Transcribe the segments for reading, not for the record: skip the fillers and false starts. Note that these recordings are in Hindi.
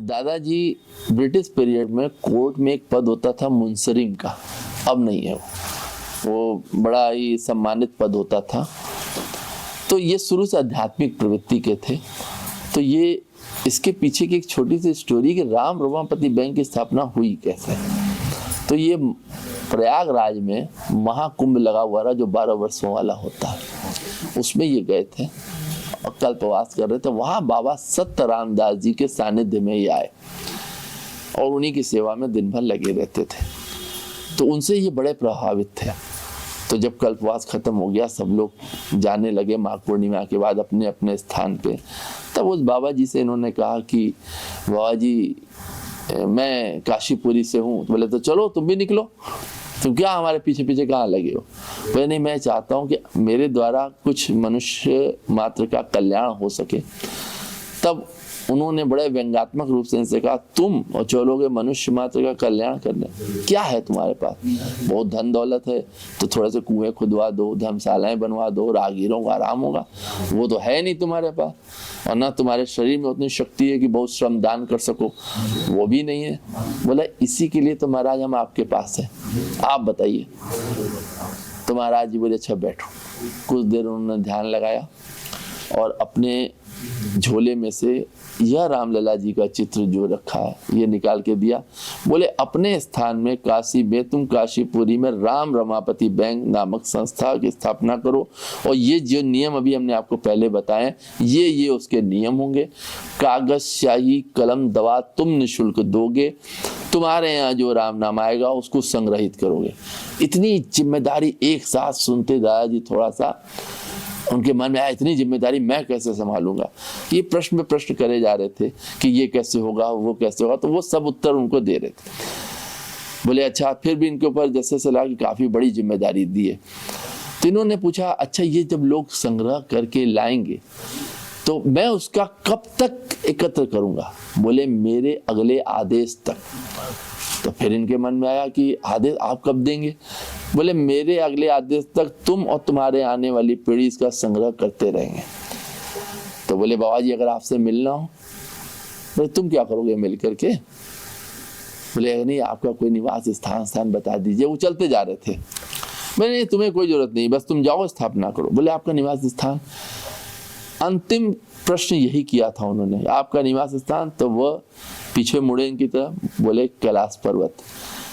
दादाजी ब्रिटिश पीरियड में कोर्ट में एक पद होता था मुंसरिम का, अब नहीं है वो बड़ा ही सम्मानित पद होता था। तो ये शुरू से आध्यात्मिक प्रवृत्ति के थे। तो ये इसके पीछे की एक छोटी सी स्टोरी कि राम रमापति बैंक की स्थापना हुई कैसे। तो ये प्रयागराज में महाकुंभ लगा हुआ रहा जो 12 वर्षों वाला होता है, उसमें ये गए थे और कल्पवास कर रहे थे। वहां बाबा सत्यराम दास जी के सानिध्य में ये आए और उन्हीं की सेवा में दिन भर लगे रहते थे। तो उनसे ये बड़े प्रभावित थे। तो जब कल्पवास खत्म हो गया, सब लोग जाने लगे माघ पूर्णिमा के बाद अपने अपने स्थान पे, तब उस बाबा जी से इन्होंने कहा कि बाबा जी मैं काशीपुरी से हूँ। तो बोले तो चलो तुम भी निकलो, तुम क्या हमारे पीछे पीछे कहाँ लगे हो। बोले नहीं, मैं चाहता हूँ कि मेरे द्वारा कुछ मनुष्य मात्र का कल्याण हो सके। तब उन्होंने बड़े व्यंग्यात्मक रूप से इनसे कहा तुम और चलोगे मनुष्य मात्र का कल्याण करने, क्या है तुम्हारे पास? बहुत धन दौलत है तो थोड़े से कुएं खुदवा दो, धर्मशालाएं बनवा दो, राहगीरों का आराम होगा। वो तो है नहीं तुम्हारे पास, और ना तुम्हारे शरीर में उतनी शक्ति है कि बहुत श्रम दान कर सको, वो भी नहीं है। बोला इसी के लिए तो महाराज हम आपके पास है, आप बताइए। तो महाराज जी बोले अच्छा बैठो। कुछ देर उन्होंने ध्यान लगाया और अपने झोले में से यह रामलला जी का चित्र जो रखा है ये निकाल के दिया। बोले अपने स्थान में काशी में तुम काशीपुरी में राम रमापति बैंक नामक संस्था की स्थापना करो, और ये जो नियम अभी हमने आपको पहले बताए ये उसके नियम होंगे। कागज स्याही कलम दवा तुम निःशुल्क दोगे, तुम्हारे यहाँ जो राम नाम आएगा उसको संग्रहित करोगे। इतनी जिम्मेदारी एक साथ सुनते दादाजी थोड़ा सा उनके मन में आया, इतनी जिम्मेदारी मैं कैसे संभालूंगा। ये प्रश्न पे प्रश्न करे जा रहे थे कि ये कैसे होगा, वो कैसे होगा, तो वो सब उत्तर उनको दे रहे थे। बोले अच्छा, फिर भी इनके ऊपर जैसे से लगा कि काफी बड़ी जिम्मेदारी दी है। तो इन्होंने पूछा अच्छा ये जब लोग संग्रह करके लाएंगे तो मैं उसका कब तक एकत्र करूंगा? बोले मेरे अगले आदेश तक। तो फिर इनके मन में आया कि आदेश आप कब देंगे? बोले मेरे अगले आदेश तक तुम और तुम्हारे आने वाली पीढ़ी इसका संग्रह करते रहेंगे। तो बोले बाबा जी अगर आपसे मिलना हो, बोले तुम क्या करोगे मिल करके? बोले नहीं आपका कोई निवास स्थान बता दीजिए। वो चलते जा रहे थे। बोले नहीं तुम्हें कोई जरूरत नहीं, बस तुम जाओ स्थापना करो। बोले आपका निवास स्थान? अंतिम प्रश्न यही किया था उन्होंने, आपका निवास स्थान? तो वह पीछे मुड़े इनकी तरफ, बोले कैलाश पर्वत।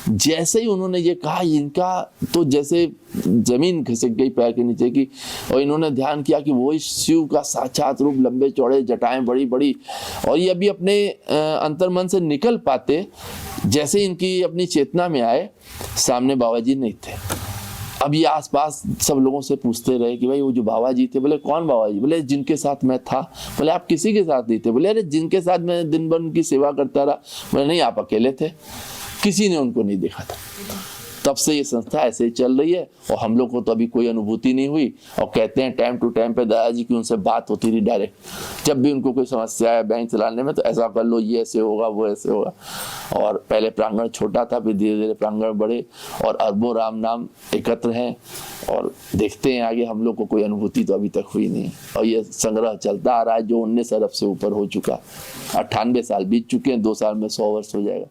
जैसे ही उन्होंने ये कहा इनका तो जैसे जमीन खिसक गई पैर के नीचे की, और इन्होंने ध्यान किया कि वो शिव का साक्षात रूप, लंबे चौड़े जटाएं बड़ी बड़ी, और ये अभी अपने अंतर्मन से निकल पाते। जैसे इनकी अपनी चेतना में आए, सामने बाबा जी नहीं थे। अब ये आसपास सब लोगों से पूछते रहे कि भाई वो जो बाबा जी थे। बोले कौन बाबा जी? बोले जिनके साथ मैं था। बोले आप किसी के साथ नहीं थे? बोले अरे जिनके साथ मैं दिन भर उनकी सेवा करता रहा। बोले नहीं आप अकेले थे, किसी ने उनको नहीं देखा था। तब से ये संस्था ऐसे ही चल रही है और हम लोग को तो अभी कोई अनुभूति नहीं हुई। और कहते हैं टाइम टू टाइम पे दादाजी की उनसे बात होती थी डायरेक्ट। जब भी उनको कोई समस्या है बैंक चलाने में तो ऐसा कर लो, ये ऐसे होगा, वो ऐसे होगा। और पहले प्रांगण छोटा था, फिर धीरे धीरे प्रांगण बढ़े और अरबों राम नाम एकत्र हैं। और देखते हैं आगे, हम लोग को कोई अनुभूति तो अभी तक हुई नहीं। और ये संग्रह चलता आ रहा है जो 19 अरब से ऊपर हो चुका। 98 साल बीत चुके हैं, 2 साल में 100 वर्ष हो जाएगा।